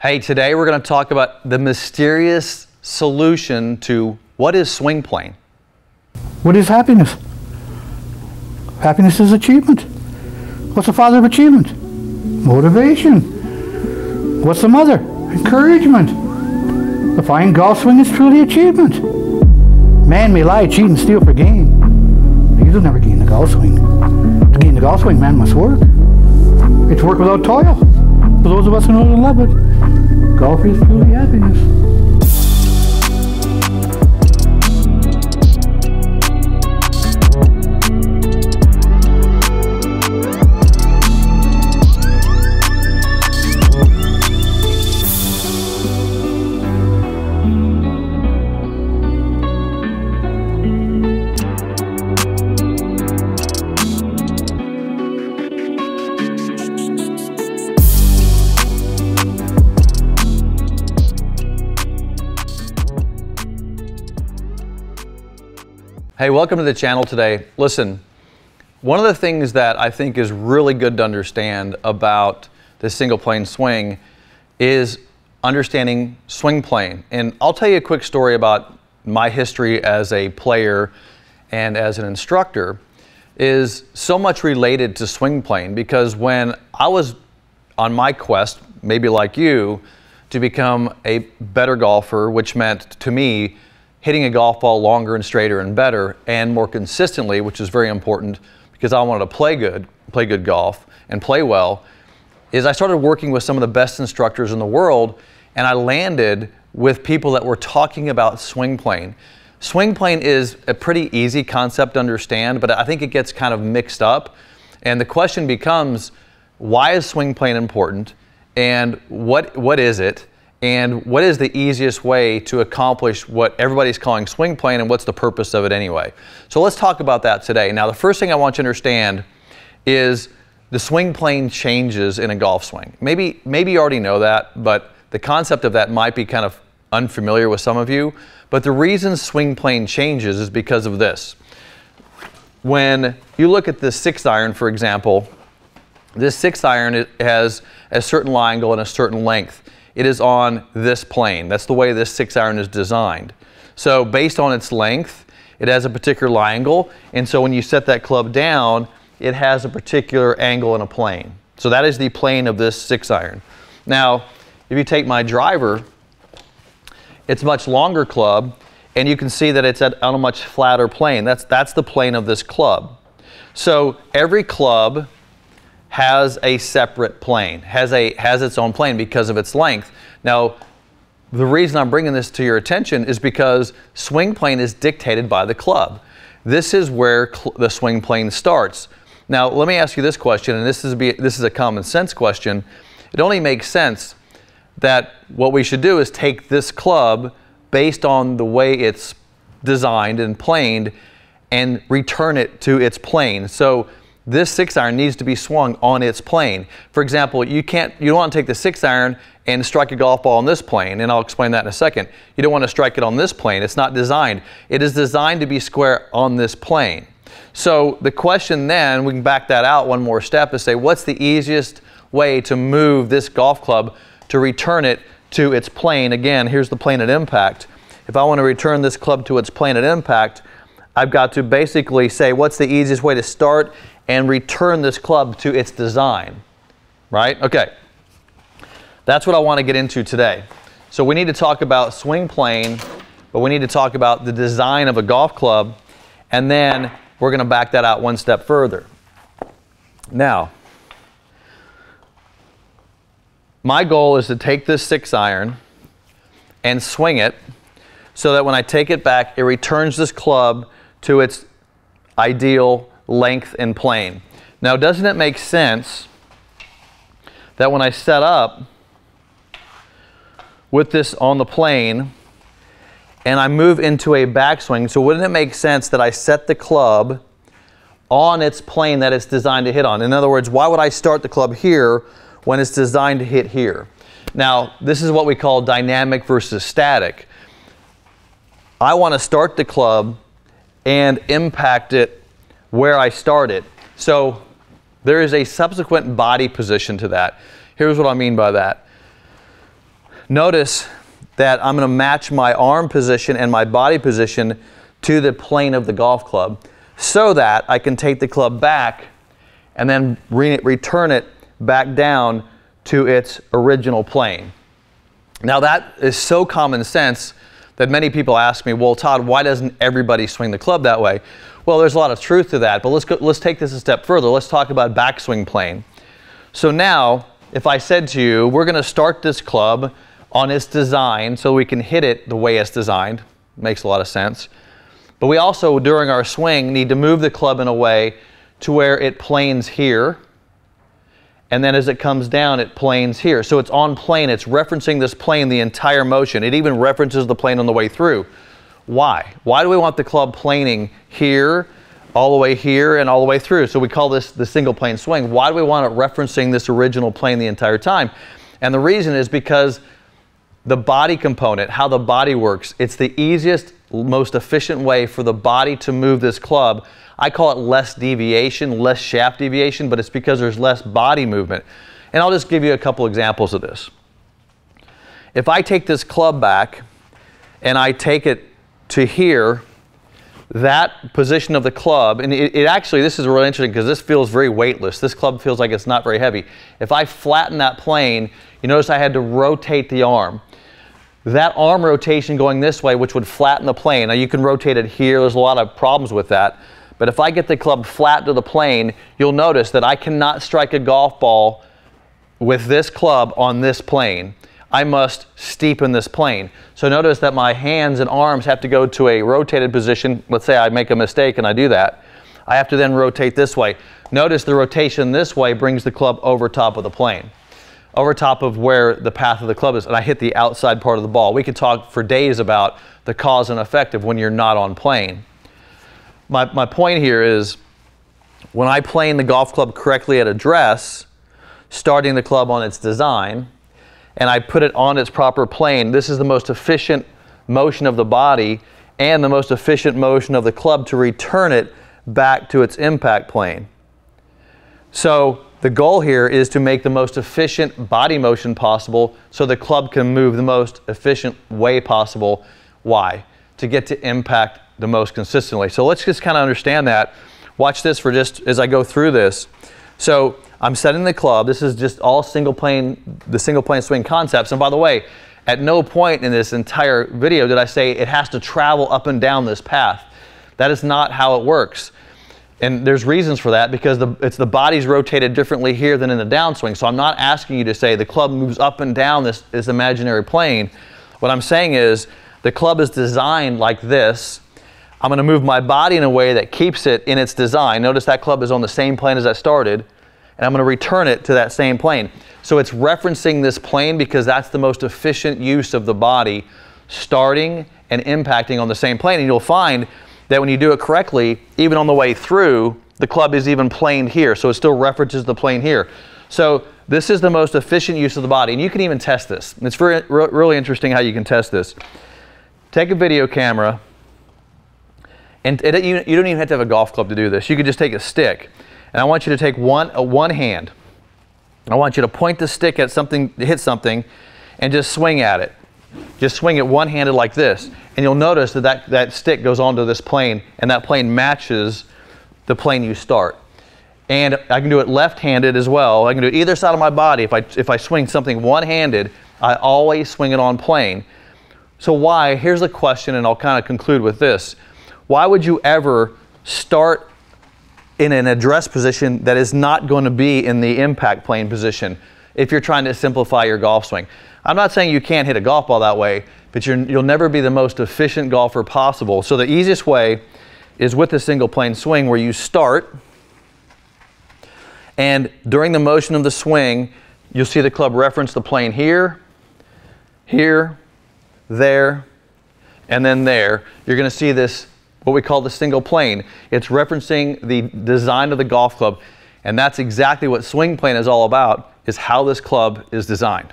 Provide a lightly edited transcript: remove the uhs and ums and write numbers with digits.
Hey, today we're going to talk about the mysterious solution to what is swing playing. What is happiness? Happiness is achievement. What's the father of achievement? Motivation. What's the mother? Encouragement. The fine golf swing is truly achievement. Man may lie, cheat, and steal for gain. But he will never gain the golf swing. To gain the golf swing, man must work. It's work without toil. For those of us who know and love it, golf is truly happiness. Hey, welcome to the channel today. Listen, one of the things that I think is really good to understand about the single plane swing is understanding swing playing. And I'll tell you a quick story about my history as a player and as an instructor is so much related to swing playing, because when I was on my quest, maybe like you, to become a better golfer, which meant to me hitting a golf ball longer and straighter and better and more consistently, which is very important because I wanted to play good golf and play well, is I started working with some of the best instructors in the world, and I landed with people that were talking about swing playing. Swing playing is a pretty easy concept to understand, but I think it gets kind of mixed up. And the question becomes, why is swing playing important? And what is it? And what is the easiest way to accomplish what everybody's calling swing playing, and what's the purpose of it anyway? So let's talk about that today. Now, the first thing I want you to understand is the swing plane changes in a golf swing. Maybe you already know that, but the concept of that might be kind of unfamiliar with some of you. But the reason swing plane changes is because of this. When you look at this 6-iron, for example, this 6-iron has a certain lie angle and a certain length. It is on this plane. That's the way this 6-iron is designed. So based on its length, it has a particular lie angle, and so when you set that club down, it has a particular angle in a plane. So that is the plane of this 6-iron. Now, if you take my driver, it's a much longer club, and you can see that it's on a much flatter plane. That's the plane of this club. So every club has a separate plane, has its own plane because of its length. Now, the reason I'm bringing this to your attention is because swing plane is dictated by the club. This is where the swing plane starts. Now, let me ask you this question, and this is a common sense question. It only makes sense that what we should do is take this club based on the way it's designed and planed and return it to its plane. So this 6-iron needs to be swung on its plane. For example, you don't want to take the 6-iron and strike a golf ball on this plane, and I'll explain that in a second. You don't want to strike it on this plane. It's not designed. It is designed to be square on this plane. So the question then, we can back that out one more step, is say, what's the easiest way to move this golf club to return it to its plane? Again, here's the plane at impact. If I want to return this club to its plane at impact, I've got to basically say, what's the easiest way to start and return this club to its design, right? Okay, that's what I want to get into today. So we need to talk about swing plane, but we need to talk about the design of a golf club, and then we're going to back that out one step further. Now, my goal is to take this 6-iron and swing it so that when I take it back, it returns this club to its ideal length and plane. Now, doesn't it make sense that when I set up with this on the plane and I move into a backswing, so wouldn't it make sense that I set the club on its plane that it's designed to hit on? In other words, why would I start the club here when it's designed to hit here? Now, this is what we call dynamic versus static. I want to start the club and impact it where I started. So there is a subsequent body position to that. Here's what I mean by that. Notice that I'm going to match my arm position and my body position to the plane of the golf club so that I can take the club back and then return it back down to its original plane. Now that is so common sense that many people ask me, well, Todd, why doesn't everybody swing the club that way? Well, there's a lot of truth to that, but let's take this a step further. Let's talk about backswing plane. So now, if I said to you, we're going to start this club on its design so we can hit it the way it's designed, makes a lot of sense. But we also, during our swing, need to move the club in a way to where it planes here, and then as it comes down, it planes here. So it's on plane, it's referencing this plane the entire motion. It even references the plane on the way through. Why? Why do we want the club planing here, all the way here, and all the way through? So we call this the single plane swing. Why do we want it referencing this original plane the entire time? And the reason is because the body component, how the body works, it's the easiest, most efficient way for the body to move this club. I call it less deviation, less shaft deviation, but it's because there's less body movement. And I'll just give you a couple examples of this. If I take this club back and I take it to here, that position of the club, and it actually, this is really interesting because this feels very weightless. This club feels like it's not very heavy. If I flatten that plane, you notice I had to rotate the arm. That arm rotation going this way, which would flatten the plane. Now you can rotate it here, there's a lot of problems with that. But if I get the club flat to the plane, you'll notice that I cannot strike a golf ball with this club on this plane. I must steepen this plane. So notice that my hands and arms have to go to a rotated position. Let's say I make a mistake and I do that. I have to then rotate this way. Notice the rotation this way brings the club over top of the plane, over top of where the path of the club is, and I hit the outside part of the ball. We could talk for days about the cause and effect of when you're not on plane. My point here is when I plane the golf club correctly at address, starting the club on its design, and I put it on its proper plane, this is the most efficient motion of the body and the most efficient motion of the club to return it back to its impact plane. So the goal here is to make the most efficient body motion possible so the club can move the most efficient way possible. Why? To get to impact the most consistently. So let's just kind of understand that. Watch this for just as I go through this. So I'm setting the club. This is just all single plane, the single plane swing concepts. And by the way, at no point in this entire video did I say it has to travel up and down this path. That is not how it works. And there's reasons for that because it's the body's rotated differently here than in the downswing. So I'm not asking you to say the club moves up and down this imaginary plane. What I'm saying is the club is designed like this. I'm going to move my body in a way that keeps it in its design. Notice that club is on the same plane as I started, and I'm going to return it to that same plane. So it's referencing this plane because that's the most efficient use of the body, starting and impacting on the same plane. And you'll find that when you do it correctly, even on the way through, the club is even planed here, so it still references the plane here. So this is the most efficient use of the body, and you can even test this. It's really interesting how you can test this. Take a video camera, and you don't even have to have a golf club to do this. You could just take a stick, and I want you to take one hand. I want you to point the stick at something, hit something, and just swing at it. Just swing it one-handed like this, and you'll notice that stick goes onto this plane, and that plane matches the plane you start. And I can do it left-handed as well. I can do it either side of my body. If I swing something one-handed, I always swing it on plane. So why? Here's the question, and I'll kind of conclude with this. Why would you ever start in an address position that is not going to be in the impact plane position if you're trying to simplify your golf swing? I'm not saying you can't hit a golf ball that way, but you'll never be the most efficient golfer possible. So the easiest way is with the single plane swing where you start, and during the motion of the swing, you'll see the club reference the plane here, here, there, and then there. You're going to see this, what we call the single plane. It's referencing the design of the golf club, and that's exactly what swing plane is all about, is how this club is designed.